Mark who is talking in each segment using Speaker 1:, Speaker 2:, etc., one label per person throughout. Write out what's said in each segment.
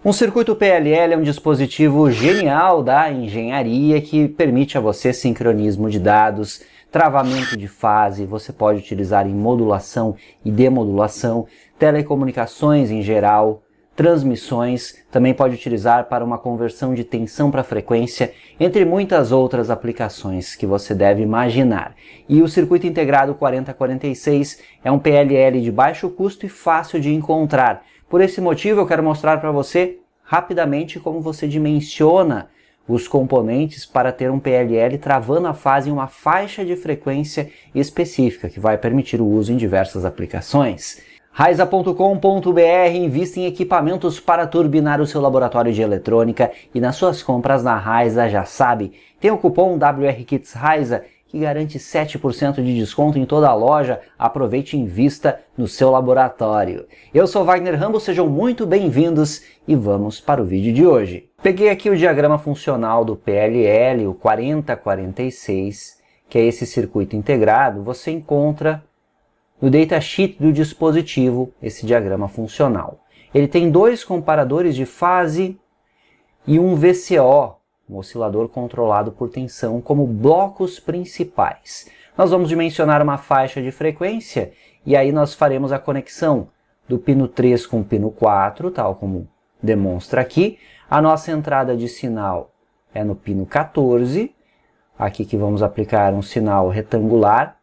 Speaker 1: Um circuito PLL é um dispositivo genial da engenharia que permite a você sincronismo de dados, travamento de fase, você pode utilizar em modulação e demodulação, telecomunicações em geral, transmissões, também pode utilizar para uma conversão de tensão para frequência, entre muitas outras aplicações que você deve imaginar. E o circuito integrado 4046 é um PLL de baixo custo e fácil de encontrar. Por esse motivo eu quero mostrar para você rapidamente como você dimensiona os componentes para ter um PLL travando a fase em uma faixa de frequência específica, que vai permitir o uso em diversas aplicações. Raiza.com.br invista em equipamentos para turbinar o seu laboratório de eletrônica e nas suas compras na Raiza já sabe, tem o cupom WRKIDSRaiza que garante 7% de desconto em toda a loja. Aproveite e invista no seu laboratório. Eu sou Wagner Rambo, sejam muito bem-vindos e vamos para o vídeo de hoje. Peguei aqui o diagrama funcional do PLL, o 4046, que é esse circuito integrado. Você encontra no datasheet do dispositivo esse diagrama funcional. Ele tem dois comparadores de fase e um VCO, um oscilador controlado por tensão, como blocos principais. Nós vamos dimensionar uma faixa de frequência e aí nós faremos a conexão do pino 3 com o pino 4, tal como demonstra aqui. A nossa entrada de sinal é no pino 14, aqui que vamos aplicar um sinal retangular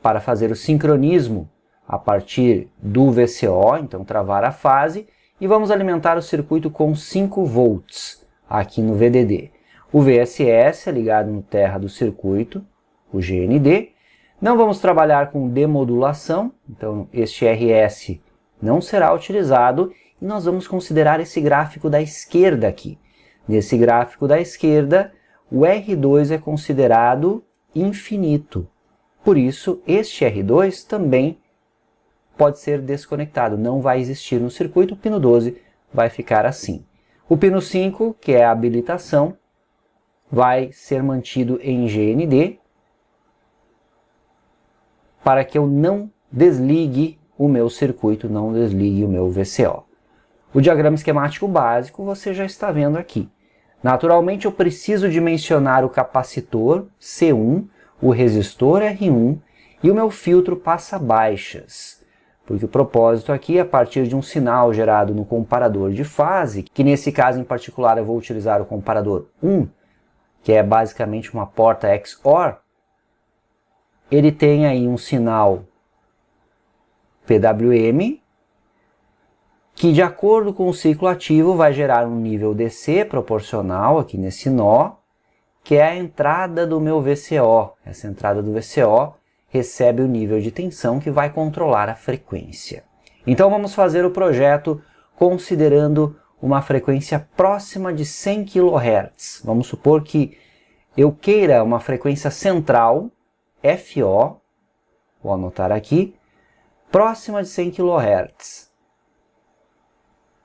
Speaker 1: para fazer o sincronismo a partir do VCO, então travar a fase, e vamos alimentar o circuito com 5 volts. Aqui no VDD. O VSS é ligado no terra do circuito, o GND. Não vamos trabalhar com demodulação, então este RS não será utilizado e nós vamos considerar esse gráfico da esquerda aqui. Nesse gráfico da esquerda, o R2 é considerado infinito. Por isso, este R2 também pode ser desconectado, não vai existir no circuito, o pino 12 vai ficar assim. O pino 5, que é a habilitação, vai ser mantido em GND para que eu não desligue o meu circuito, não desligue o meu VCO. O diagrama esquemático básico você já está vendo aqui. Naturalmente eu preciso dimensionar o capacitor C1, o resistor R1 e o meu filtro passa baixas. Porque o propósito aqui, a partir de um sinal gerado no comparador de fase, que nesse caso em particular eu vou utilizar o comparador 1, que é basicamente uma porta XOR, ele tem aí um sinal PWM, que de acordo com o ciclo ativo vai gerar um nível DC proporcional aqui nesse nó, que é a entrada do meu VCO. Essa entrada do VCO recebe o nível de tensão que vai controlar a frequência. Então vamos fazer o projeto considerando uma frequência próxima de 100 kHz. Vamos supor que eu queira uma frequência central, FO, vou anotar aqui, próxima de 100 kHz.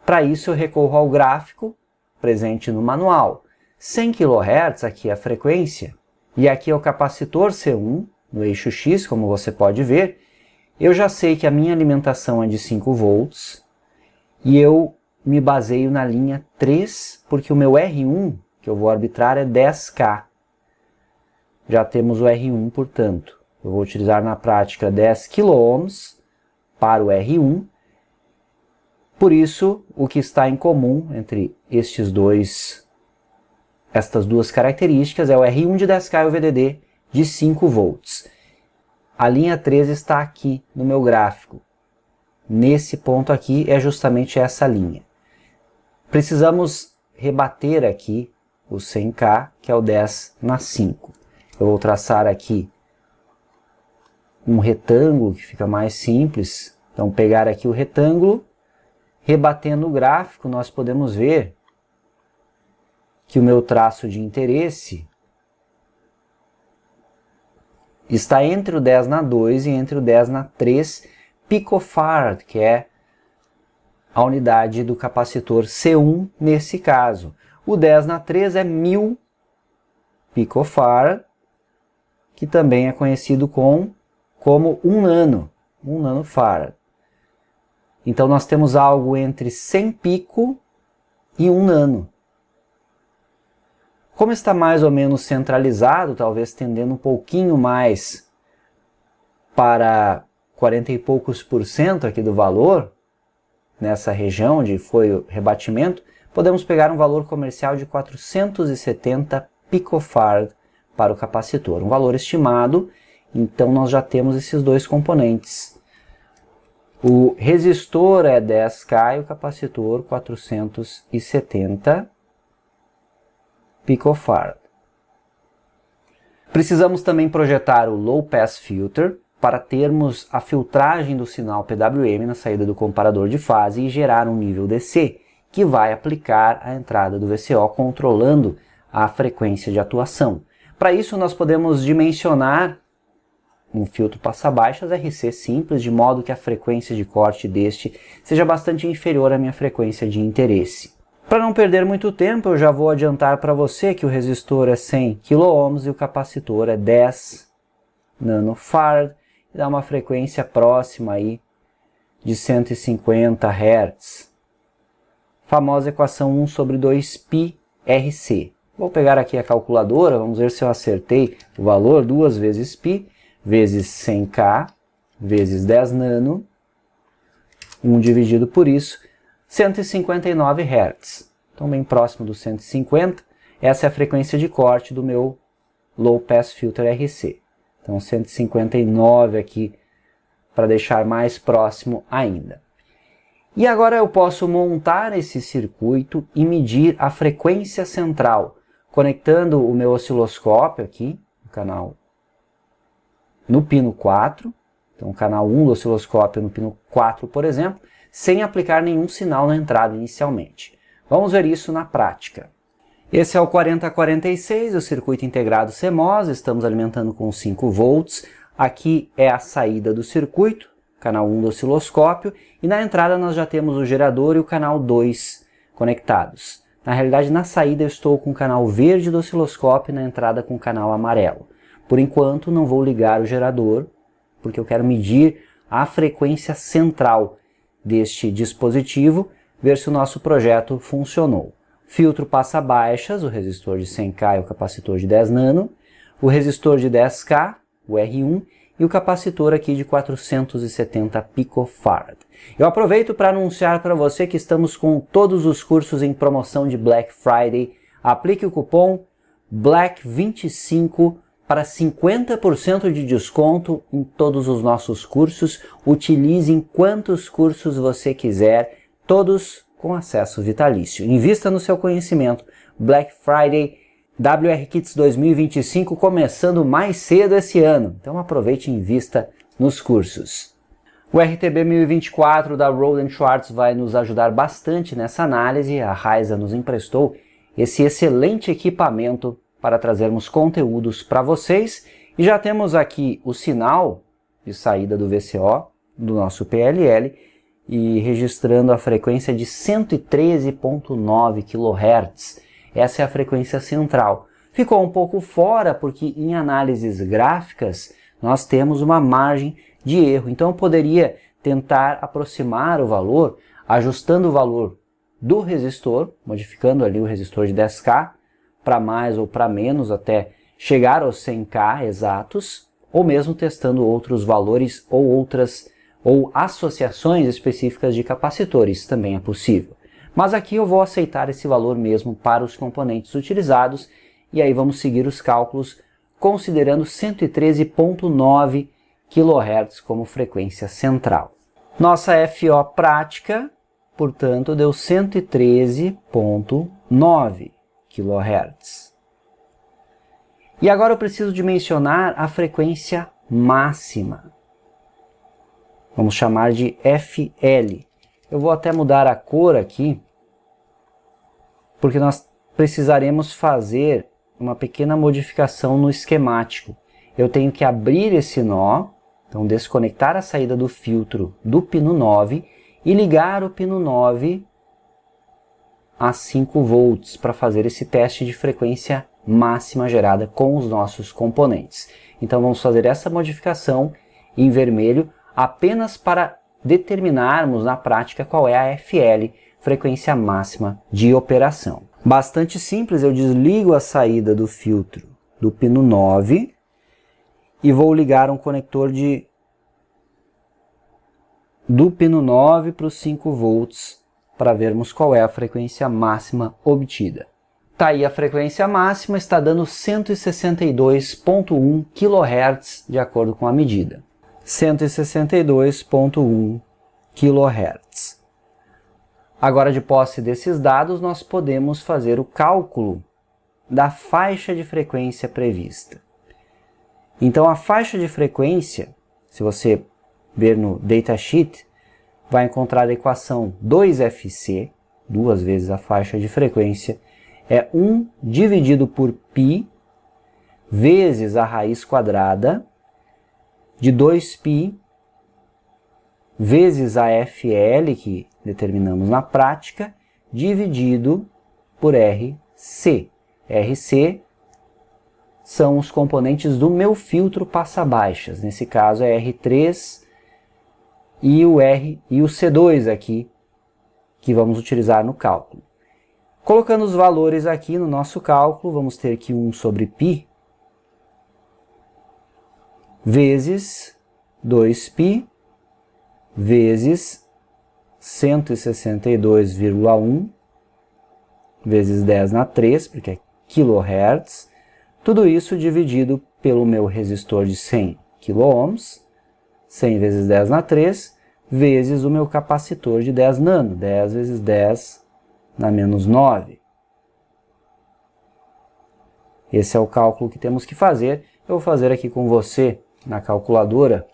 Speaker 1: Para isso eu recorro ao gráfico presente no manual. 100 kHz aqui é a frequência e aqui é o capacitor C1, no eixo X, como você pode ver. Eu já sei que a minha alimentação é de 5 volts e eu me baseio na linha 3, porque o meu R1, que eu vou arbitrar, é 10K. Já temos o R1, portanto. Eu vou utilizar na prática 10 kΩ para o R1. Por isso, o que está em comum entre estas duas características é o R1 de 10K e o VDD de 5 volts. A linha 3 está aqui no meu gráfico. Nesse ponto aqui é justamente essa linha. Precisamos rebater aqui o 100K, que é o 10 na 5. Eu vou traçar aqui um retângulo que fica mais simples. Então, pegar aqui o retângulo, rebatendo o gráfico, nós podemos ver que o meu traço de interesse está entre o 10 na 2 e entre o 10 na 3 picofarad, que é a unidade do capacitor C1 nesse caso. O 10 na 3 é 1000 picofarad, que também é conhecido como 1 nanofarad. Então nós temos algo entre 100 pico e 1 nano. Como está mais ou menos centralizado, talvez tendendo um pouquinho mais para 40 e poucos por cento aqui do valor, nessa região onde foi o rebatimento, podemos pegar um valor comercial de 470 picofarad para o capacitor. Um valor estimado, então nós já temos esses dois componentes. O resistor é 10K e o capacitor 470 picofarad. Precisamos também projetar o Low Pass Filter para termos a filtragem do sinal PWM na saída do comparador de fase e gerar um nível DC, que vai aplicar a entrada do VCO controlando a frequência de atuação. Para isso nós podemos dimensionar um filtro passa-baixas RC simples, de modo que a frequência de corte deste seja bastante inferior à minha frequência de interesse. Para não perder muito tempo, eu já vou adiantar para você que o resistor é 100 kΩ e o capacitor é 10 nanofarad, e dá uma frequência próxima aí de 150 Hz. Famosa equação 1 sobre 2π RC. Vou pegar aqui a calculadora, vamos ver se eu acertei o valor. 2 vezes π vezes 100K vezes 10 nano, 1 dividido por isso, 159 Hz. Então bem próximo dos 150, essa é a frequência de corte do meu Low Pass Filter RC. Então 159 aqui para deixar mais próximo ainda. E agora eu posso montar esse circuito e medir a frequência central, conectando o meu osciloscópio aqui, no canal no pino 4, então o canal 1 do osciloscópio no pino 4, por exemplo, sem aplicar nenhum sinal na entrada inicialmente. Vamos ver isso na prática. Esse é o 4046, o circuito integrado CMOS, estamos alimentando com 5 volts. Aqui é a saída do circuito, canal 1 do osciloscópio, e na entrada nós já temos o gerador e o canal 2 conectados. Na realidade, na saída eu estou com o canal verde do osciloscópio e na entrada com o canal amarelo. Por enquanto não vou ligar o gerador, porque eu quero medir a frequência central deste dispositivo, ver se o nosso projeto funcionou. Filtro passa-baixas, o resistor de 100K e o capacitor de 10 nano, o resistor de 10K, o R1, e o capacitor aqui de 470 picofarad. Eu aproveito para anunciar para você que estamos com todos os cursos em promoção de Black Friday. Aplique o cupom BLACK25 para 50% de desconto em todos os nossos cursos. Utilize em quantos cursos você quiser, todos com acesso vitalício. Invista no seu conhecimento. Black Friday WR Kits 2025 começando mais cedo esse ano. Então aproveite e invista nos cursos. O RTB 1024 da Rohde & Schwarz vai nos ajudar bastante nessa análise. A Raiza nos emprestou esse excelente equipamento para trazermos conteúdos para vocês. E já temos aqui o sinal de saída do VCO do nosso PLL e registrando a frequência de 113.9 kHz. Essa é a frequência central. Ficou um pouco fora porque em análises gráficas nós temos uma margem de erro. Então eu poderia tentar aproximar o valor, ajustando o valor do resistor, modificando ali o resistor de 10K para mais ou para menos até chegar aos 100K exatos, ou mesmo testando outros valores ou associações específicas de capacitores, também é possível. Mas aqui eu vou aceitar esse valor mesmo para os componentes utilizados, e aí vamos seguir os cálculos considerando 113.9 kHz como frequência central. Nossa FO prática, portanto, deu 113.9 kHz. E agora eu preciso dimensionar a frequência máxima. Vamos chamar de FL. Eu vou até mudar a cor aqui, porque nós precisaremos fazer uma pequena modificação no esquemático. Eu tenho que abrir esse nó, então desconectar a saída do filtro do pino 9 e ligar o pino 9 a 5 volts para fazer esse teste de frequência máxima gerada com os nossos componentes. Então vamos fazer essa modificação em vermelho apenas para determinarmos na prática qual é a FL frequência máxima de operação. Bastante simples, eu desligo a saída do filtro do pino 9 e vou ligar um conector do pino 9 para os 5 volts para vermos qual é a frequência máxima obtida. Tá aí a frequência máxima, está dando 162.1 kHz de acordo com a medida. 162.1 kHz. Agora, de posse desses dados, nós podemos fazer o cálculo da faixa de frequência prevista. Então, a faixa de frequência, se você ver no datasheet, vai encontrar a equação 2FC, duas vezes a faixa de frequência, é 1 dividido por π vezes a raiz quadrada de 2π vezes a FL, que determinamos na prática, dividido por RC. RC são os componentes do meu filtro passa-baixas. Nesse caso é R3 e o C2 aqui, que vamos utilizar no cálculo. Colocando os valores aqui no nosso cálculo, vamos ter que 1 sobre π vezes 2π vezes 162,1 vezes 10 na 3, porque é kHz. Tudo isso dividido pelo meu resistor de 100 kΩ, 100 vezes 10 na 3, vezes o meu capacitor de 10 nano, 10 vezes 10 na menos 9. Esse é o cálculo que temos que fazer. Eu vou fazer aqui com você na calculadora.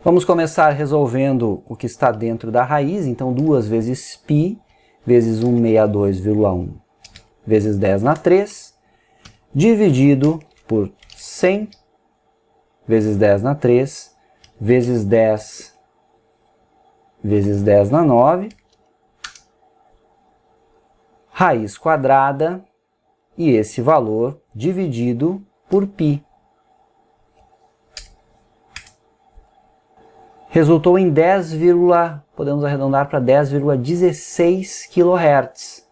Speaker 1: Vamos começar resolvendo o que está dentro da raiz. Então, 2 vezes π vezes 162,1 vezes 10 na 3, dividido por 100 vezes 10 na 3, vezes 10 vezes 10 na 9, raiz quadrada, e esse valor dividido por π. Resultou em 10, podemos arredondar para 10,16 kHz.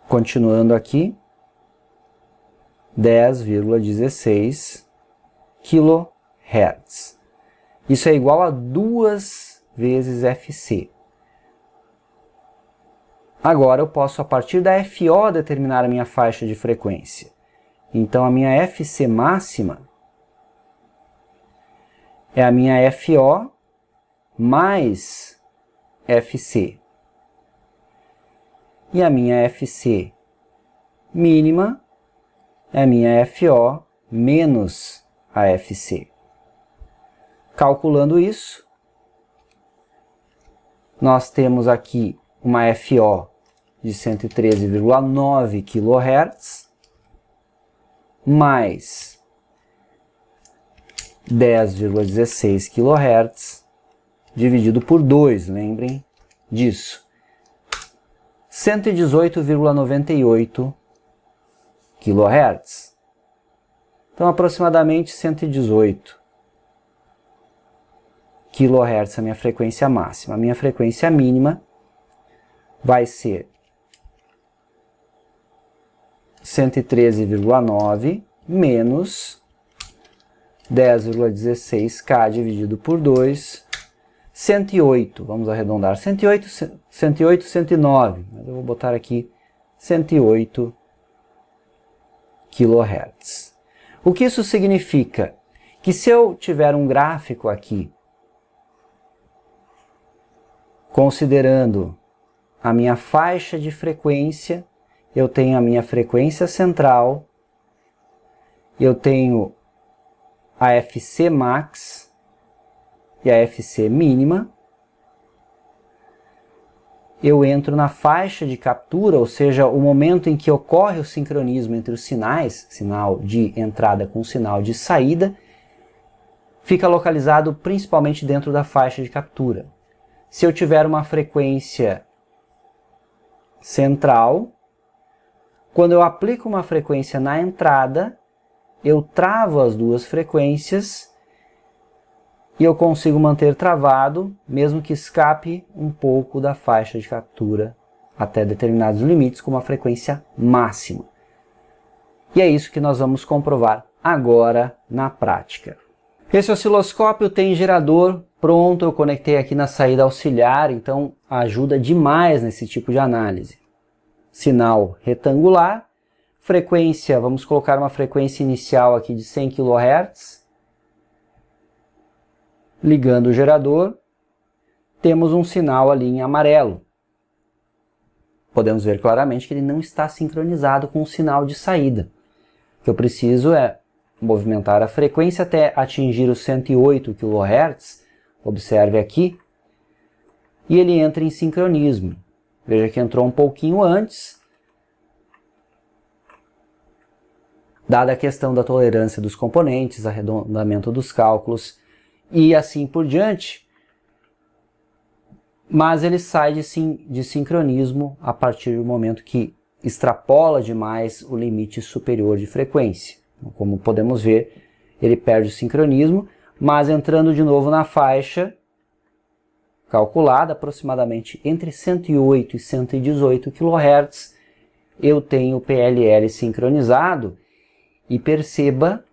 Speaker 1: Continuando aqui, 10,16 kHz. Isso é igual a 2 vezes FC. Agora eu posso, a partir da FO, determinar a minha faixa de frequência. Então a minha FC máxima é a minha FO mais FC. E a minha FC mínima é a minha FO menos a FC. Calculando isso, nós temos aqui uma FO de 113,9 kHz mais 10,16 kHz dividido por 2, lembrem disso. 118,98 kHz. Então, aproximadamente 118 kHz é a minha frequência máxima. A minha frequência mínima vai ser 113,9 menos 10,16K dividido por 2, 108, vamos arredondar, 108, 109, mas eu vou botar aqui 108 kHz. O que isso significa? Que se eu tiver um gráfico aqui, considerando a minha faixa de frequência, eu tenho a minha frequência central, eu tenho a FC max e a FC mínima. Eu entro na faixa de captura, ou seja, o momento em que ocorre o sincronismo entre os sinais, sinal de entrada com sinal de saída, fica localizado principalmente dentro da faixa de captura. Se eu tiver uma frequência central, quando eu aplico uma frequência na entrada, eu travo as duas frequências e eu consigo manter travado, mesmo que escape um pouco da faixa de captura até determinados limites, com uma frequência máxima. E é isso que nós vamos comprovar agora na prática. Esse osciloscópio tem gerador pronto, eu conectei aqui na saída auxiliar, então ajuda demais nesse tipo de análise. Sinal retangular, frequência, vamos colocar uma frequência inicial aqui de 100 kHz. Ligando o gerador, temos um sinal ali em amarelo. Podemos ver claramente que ele não está sincronizado com o sinal de saída. O que eu preciso é movimentar a frequência até atingir os 108 kHz, observe aqui, e ele entra em sincronismo. Veja que entrou um pouquinho antes, dada a questão da tolerância dos componentes, arredondamento dos cálculos, e assim por diante, mas ele sai de sincronismo a partir do momento que extrapola demais o limite superior de frequência. Então, como podemos ver, ele perde o sincronismo, mas entrando de novo na faixa calculada, aproximadamente entre 108 e 118 kHz, eu tenho o PLL sincronizado, e perceba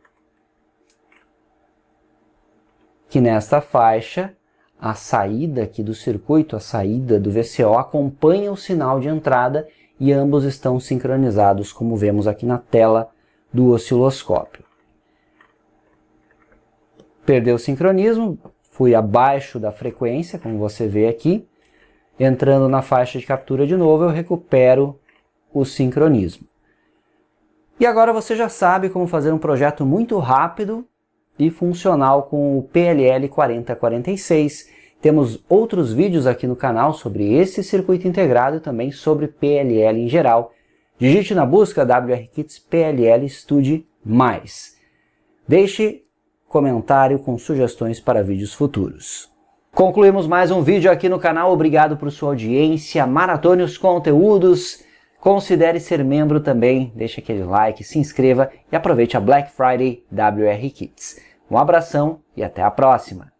Speaker 1: que nesta faixa, a saída aqui do circuito, a saída do VCO, acompanha o sinal de entrada e ambos estão sincronizados, como vemos aqui na tela do osciloscópio. Perdeu o sincronismo, fui abaixo da frequência, como você vê aqui. Entrando na faixa de captura de novo, eu recupero o sincronismo. E agora você já sabe como fazer um projeto muito rápido e funcional com o PLL 4046. Temos outros vídeos aqui no canal sobre esse circuito integrado e também sobre PLL em geral. Digite na busca WRKits PLL Estude Mais. Deixe comentário com sugestões para vídeos futuros. Concluímos mais um vídeo aqui no canal. Obrigado por sua audiência. Maratone os conteúdos. Considere ser membro também, deixe aquele like, se inscreva e aproveite a Black Friday WRKits. Um abração e até a próxima!